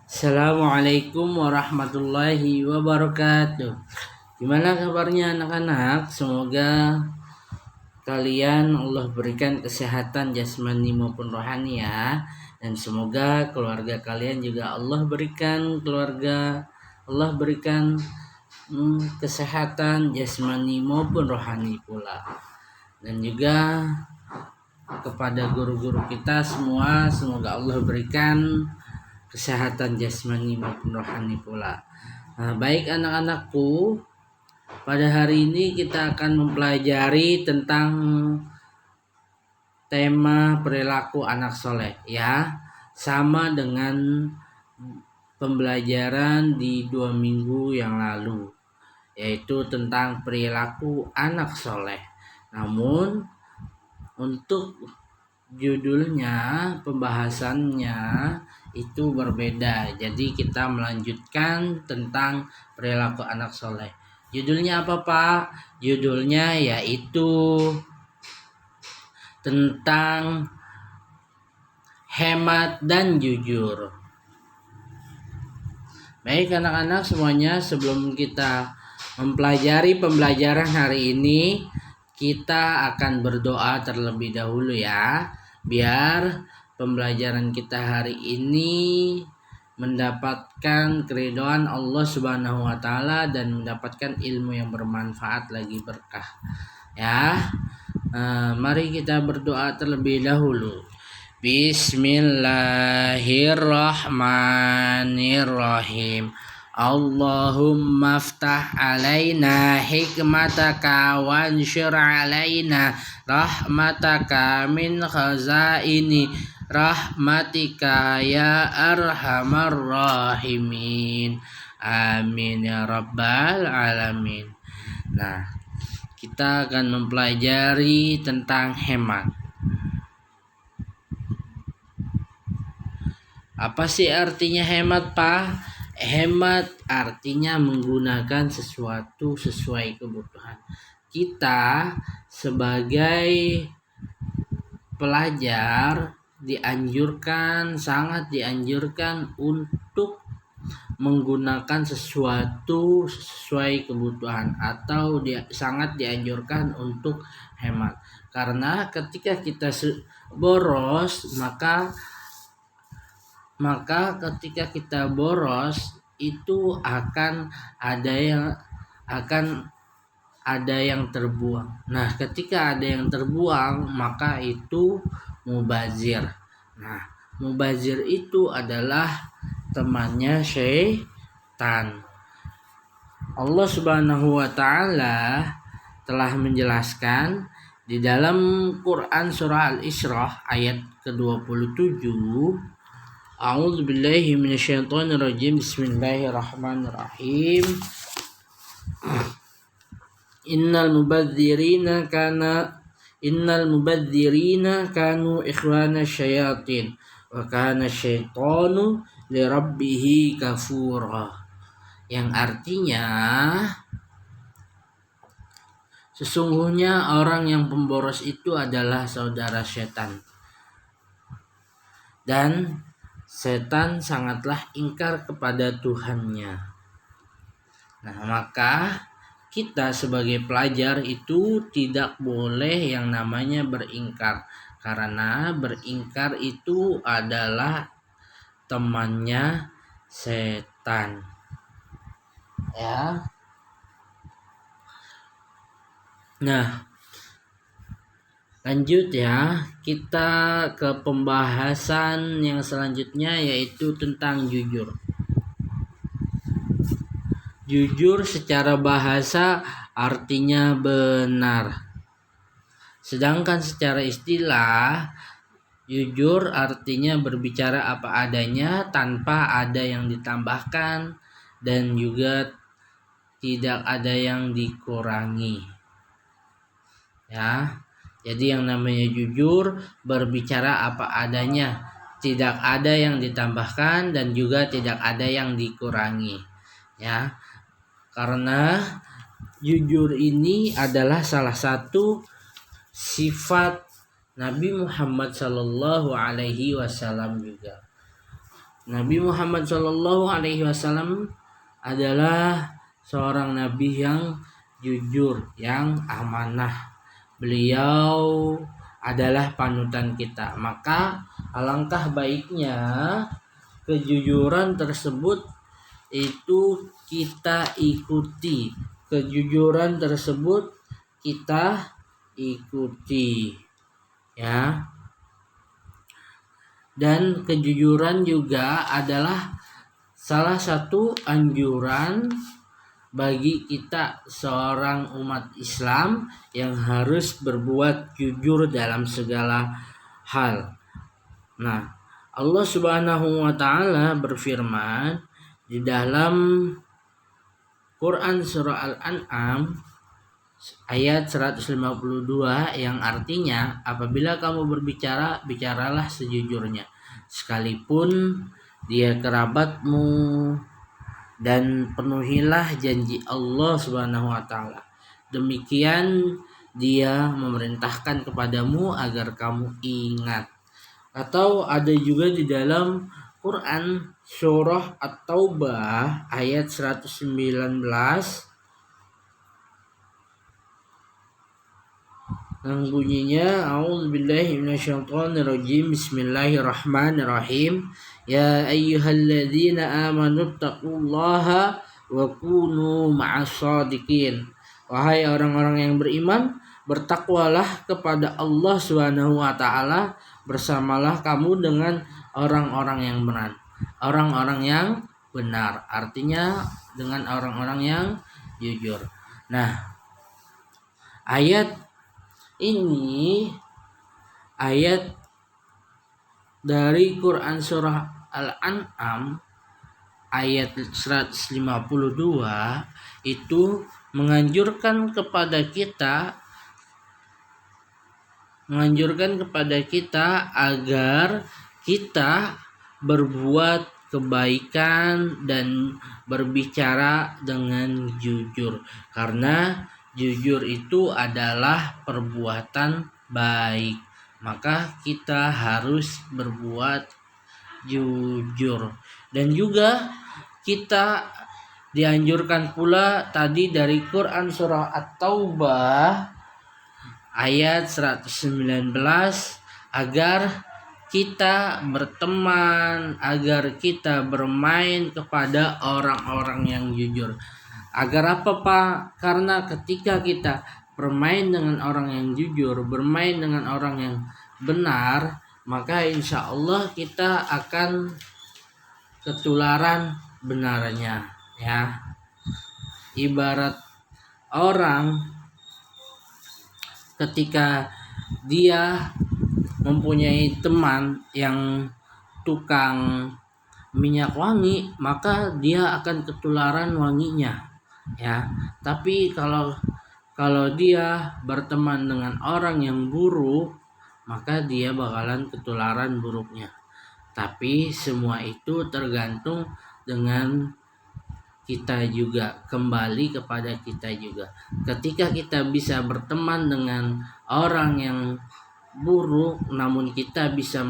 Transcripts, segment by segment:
Assalamualaikum warahmatullahi wabarakatuh. Gimana kabarnya anak-anak? Semoga kalian Allah berikan kesehatan jasmani maupun rohani ya. Dan semoga keluarga kalian juga Allah berikan kesehatan jasmani maupun rohani pula. Dan juga kepada guru-guru kita semua, semoga Allah berikan kesehatan jasmani maupun rohani pula. Nah, baik anak-anakku, pada hari ini kita akan mempelajari tentang tema perilaku anak soleh ya, sama dengan pembelajaran di 2 minggu yang lalu, yaitu tentang perilaku anak soleh. Namun untuk judulnya, pembahasannya itu berbeda. Jadi kita melanjutkan tentang perilaku anak soleh. Judulnya apa Pak? Judulnya yaitu tentang hemat dan jujur. Baik anak-anak semuanya, sebelum kita mempelajari pembelajaran hari ini, kita akan berdoa terlebih dahulu ya, biar pembelajaran kita hari ini mendapatkan keridhaan Allah Subhanahu wa taala dan mendapatkan ilmu yang bermanfaat lagi berkah. Ya. Mari kita berdoa terlebih dahulu. Bismillahirrahmanirrahim. Allahumma aftah alaina hikmataka wansyur alaina rahmataka min khazaini rahmatika ya arhamar rahimin. Amin ya rabbal alamin. Nah, kita akan mempelajari tentang hemat. Apa sih artinya hemat, Pak? Hemat artinya menggunakan sesuatu sesuai kebutuhan. Kita sebagai pelajar sangat dianjurkan untuk menggunakan sesuatu sesuai kebutuhan, atau sangat dianjurkan untuk hemat. Karena ketika kita boros, maka ketika kita boros itu akan ada yang terbuang. Nah, ketika ada yang terbuang, maka itu mubazir. Nah, mubazir itu adalah temannya syaitan. Allah Subhanahu wa taala telah menjelaskan di dalam Quran surah Al-Isra ayat ke-27. A'udzubillahi minasyaitonirrajim. Bismillahirrahmanirrahim. Innal mubadzirina kanu ikhwana syayatin wa kana syaitanu lirabbihi kafura. Yang artinya, sesungguhnya orang yang pemboros itu adalah saudara setan, dan setan sangatlah ingkar kepada Tuhannya. Nah, maka kita sebagai pelajar itu tidak boleh yang namanya beringkar, karena beringkar itu adalah temannya setan. Ya. Nah, lanjut ya, kita ke pembahasan yang selanjutnya, yaitu tentang jujur. Jujur secara bahasa artinya benar. Sedangkan secara istilah, jujur artinya berbicara apa adanya tanpa ada yang ditambahkan dan juga tidak ada yang dikurangi. Ya. Jadi yang namanya jujur berbicara apa adanya, tidak ada yang ditambahkan dan juga tidak ada yang dikurangi. Ya. Karena jujur ini adalah salah satu sifat Nabi Muhammad Sallallahu Alaihi Wasallam juga. Nabi Muhammad Shallallahu Alaihi Wasallam adalah seorang nabi yang jujur, yang amanah. Beliau adalah panutan kita. Maka alangkah baiknya kejujuran tersebut itu kita ikuti. Kejujuran tersebut kita ikuti, ya. Dan kejujuran juga adalah salah satu anjuran bagi kita seorang umat Islam yang harus berbuat jujur dalam segala hal. Nah, Allah Subhanahu wa taala berfirman di dalam Quran surah Al-An'am ayat 152 yang artinya, apabila kamu berbicara, bicaralah sejujurnya, sekalipun dia kerabatmu, dan penuhilah janji Allah Subhanahu wa taala. Demikian dia memerintahkan kepadamu agar kamu ingat. Atau ada juga di dalam Quran surah At-Taubah ayat 119 yang bunyinya, a'udzubillahi minasyaitonirrajim, bismillahirrahmanirrahim, ya ayyuhalladzina amanu taqullaha wa kunu ma'as-shadiqin. Wahai orang-orang yang beriman, bertakwalah kepada Allah Subhanahu wa taala, bersamalah kamu dengan orang-orang yang benar. Orang-orang yang benar artinya dengan orang-orang yang jujur. Nah, ayat ini ayat dari Quran surah Al-An'am ayat 152 itu menganjurkan kepada kita agar kita berbuat kebaikan dan berbicara dengan jujur, karena jujur itu adalah perbuatan baik. Maka kita harus berbuat jujur. Dan juga kita dianjurkan pula tadi dari Quran surah At-Taubah ayat 119 agar kita berteman, agar kita bermain kepada orang-orang yang jujur. Agar apa, Pak? Karena ketika kita bermain dengan orang yang jujur, bermain dengan orang yang benar, maka insya Allah kita akan ketularan benarnya, ya. Ibarat orang ketika dia mempunyai teman yang tukang minyak wangi, maka dia akan ketularan wanginya, ya. Tapi kalau dia berteman dengan orang yang buruk, maka dia bakalan ketularan buruknya. Tapi semua itu tergantung dengan kita juga, kembali kepada kita juga. Ketika kita bisa berteman dengan orang yang buruk, namun kita bisa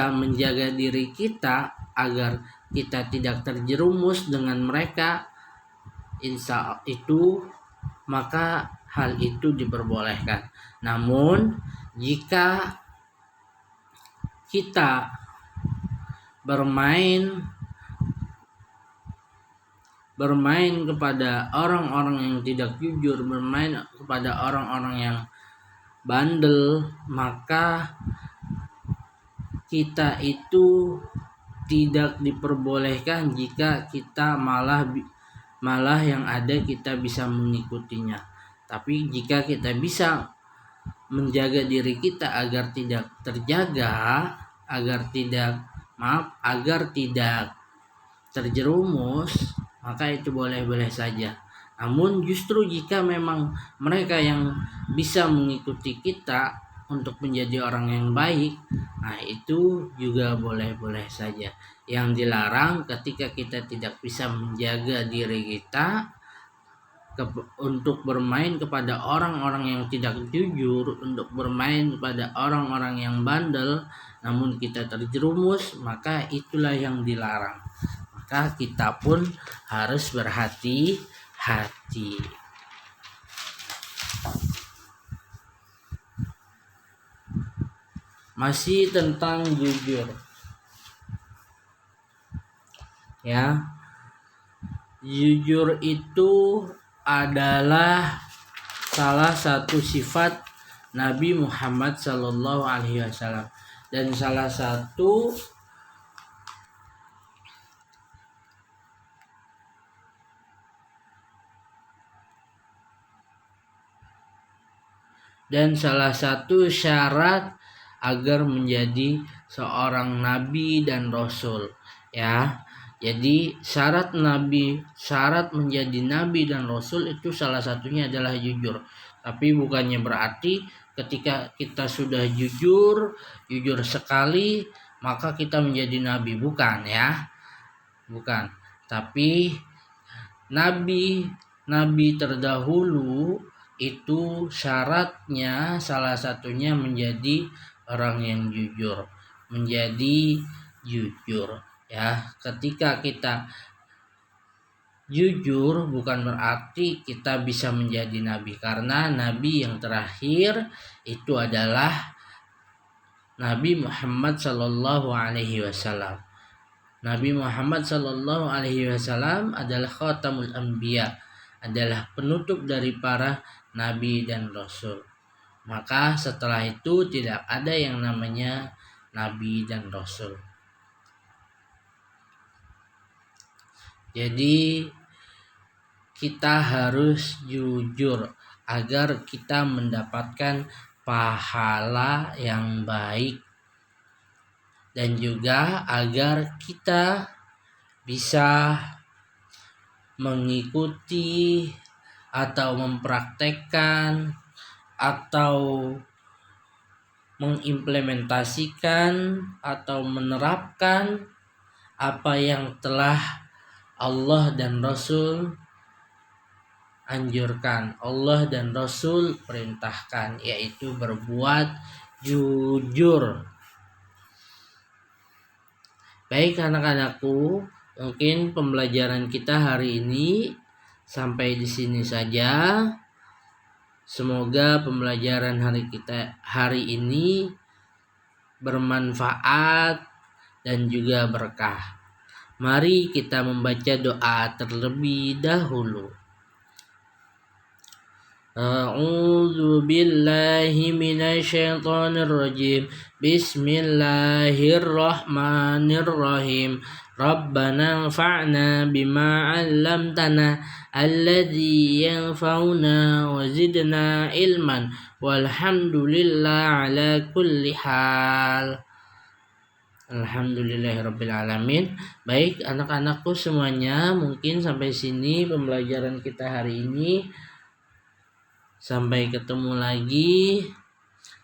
menjaga diri kita agar kita tidak terjerumus dengan mereka, insya itu maka hal itu diperbolehkan. Namun jika kita bermain kepada orang-orang yang tidak jujur, bermain kepada orang-orang yang bandel, maka kita itu tidak diperbolehkan jika kita malah yang ada kita bisa mengikutinya. Tapi jika kita bisa menjaga diri kita agar tidak terjaga, agar tidak terjerumus, maka itu boleh-boleh saja. Namun justru jika memang mereka yang bisa mengikuti kita untuk menjadi orang yang baik, nah itu juga boleh-boleh saja. Yang dilarang ketika kita tidak bisa menjaga diri kita untuk bermain kepada orang-orang yang tidak jujur, untuk bermain kepada orang-orang yang bandel, namun kita terjerumus, maka itulah yang dilarang. Maka kita pun harus berhati-hati. Masih tentang jujur. Ya. Jujur itu adalah salah satu sifat Nabi Muhammad Sallallahu Alaihi Wasallam dan salah satu syarat agar menjadi seorang nabi dan rasul, ya. Jadi syarat menjadi nabi dan rasul itu salah satunya adalah jujur. Tapi bukannya berarti ketika kita sudah jujur sekali maka kita menjadi nabi, bukan ya. Bukan. Tapi nabi terdahulu itu syaratnya salah satunya menjadi orang yang jujur, ya. Ketika kita jujur bukan berarti kita bisa menjadi nabi, karena nabi yang terakhir itu adalah Nabi Muhammad Sallallahu Alaihi Wasallam. Nabi Muhammad Sallallahu Alaihi Wasallam adalah khatamul anbiya, adalah penutup dari para nabi dan rasul. Maka setelah itu tidak ada yang namanya nabi dan rasul. Jadi kita harus jujur agar kita mendapatkan pahala yang baik, dan juga agar kita bisa mengikuti atau mempraktekkan atau mengimplementasikan atau menerapkan apa yang telah Allah dan Rasul anjurkan, Allah dan Rasul perintahkan, yaitu berbuat jujur. Baik anak-anakku, mungkin pembelajaran kita hari ini sampai di sini saja. Semoga pembelajaran hari ini bermanfaat dan juga berkah. Mari kita membaca doa terlebih dahulu. A'udzu billahi minasyaitonir rajim. Bismillahirrahmanirrahim. Rabbana anfa'na bima 'allamtana alladzi yanfa'una wa zidna ilman walhamdulillah ala kulli hal. Alhamdulillahirabbil alamin. Baik anak-anakku semuanya, mungkin sampai sini pembelajaran kita hari ini. Sampai ketemu lagi.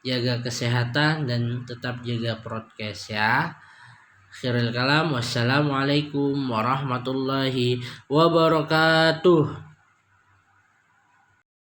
Jaga kesehatan dan tetap jaga prokes ya. Akhirul kalam, wassalamualaikum warahmatullahi wabarakatuh.